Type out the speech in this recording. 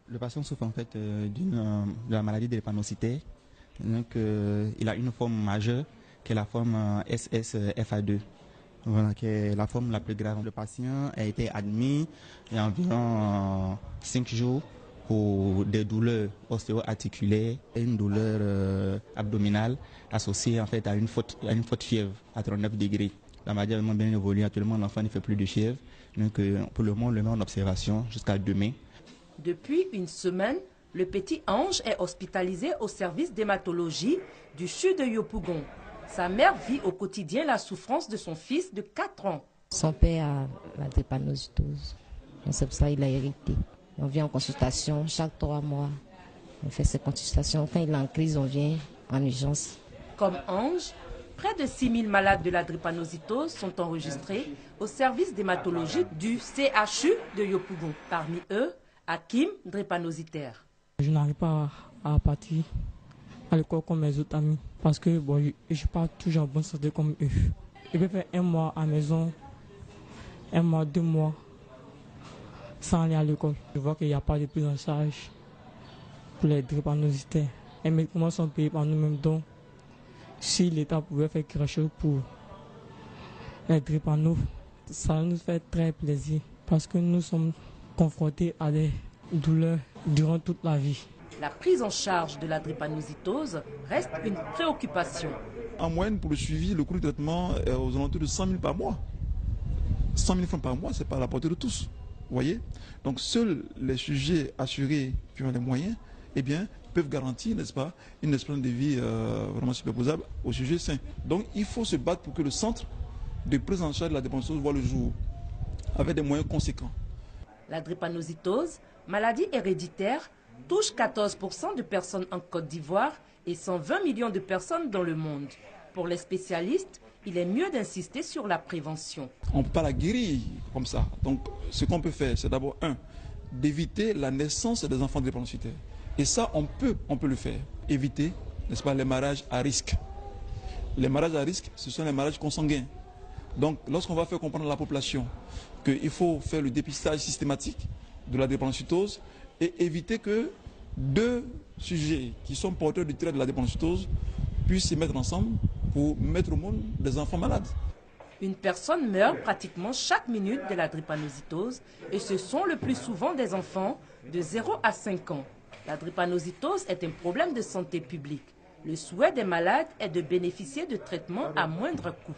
Le patient souffre en fait de la maladie de l'épanocytaire. Donc, il a une forme majeure qui est la forme SSFA2. Voilà, qui est la forme la plus grave. Le patient a été admis il y a environ 5 jours pour des douleurs ostéo-articulaires et une douleur abdominale associée en fait à une forte fièvre à 39 degrés. La maladie a vraiment bien évolué. Actuellement, l'enfant ne fait plus de fièvre. Donc, pour le moment, on le met en observation jusqu'à demain. Depuis une semaine, le petit Ange est hospitalisé au service d'hématologie du CHU de Yopougon. Sa mère vit au quotidien la souffrance de son fils de 4 ans. Son père a la drépanocytose. C'est pour ça qu'il a hérité. On vient en consultation chaque 3 mois. On fait ses consultations. Quand il est en crise, on vient en urgence. Comme Ange, près de 6000 malades de la drépanocytose sont enregistrés au service d'hématologie du CHU de Yopougon. Parmi eux, Hakim, drépanocytaire. Je n'arrive pas à partir à l'école comme mes autres amis parce que je ne suis pas toujours en bonne santé comme eux. Je peux faire 1 mois à la maison, 1 mois, 2 mois sans aller à l'école. Je vois qu'il n'y a pas de prise en charge pour les drépanocytaires. Les médicaments sont payés par nous-mêmes. Donc, si l'État pouvait faire quelque chose pour les drépanocytaires, ça nous fait très plaisir parce que nous sommes confrontés à des douleurs durant toute la vie. La prise en charge de la drépanocytose reste une préoccupation. En moyenne, pour le suivi, le coût de traitement est aux alentours de 100 000 par mois. 100 000 francs par mois, ce n'est pas à la portée de tous. Vous voyez? Donc seuls les sujets assurés qui ont les moyens, eh bien, peuvent garantir, n'est-ce pas, une espérance de vie vraiment superposable au sujet sain. Donc il faut se battre pour que le centre de prise en charge de la drépanocytose voit le jour, avec des moyens conséquents. La drépanocytose, maladie héréditaire, touche 14% de personnes en Côte d'Ivoire et 120 millions de personnes dans le monde. Pour les spécialistes, il est mieux d'insister sur la prévention. On ne peut pas la guérir comme ça. Donc ce qu'on peut faire, c'est d'abord, d'éviter la naissance des enfants drépanocytaires. Et ça, on peut le faire. Éviter, n'est-ce pas, les mariages à risque. Les mariages à risque, ce sont les mariages consanguins. Donc lorsqu'on va faire comprendre à la population qu'il faut faire le dépistage systématique de la drépanocytose et éviter que 2 sujets qui sont porteurs du trait de la drépanocytose puissent se mettre ensemble pour mettre au monde des enfants malades. Une personne meurt pratiquement chaque minute de la drépanocytose et ce sont le plus souvent des enfants de 0 à 5 ans. La drépanocytose est un problème de santé publique. Le souhait des malades est de bénéficier de traitements à moindre coût.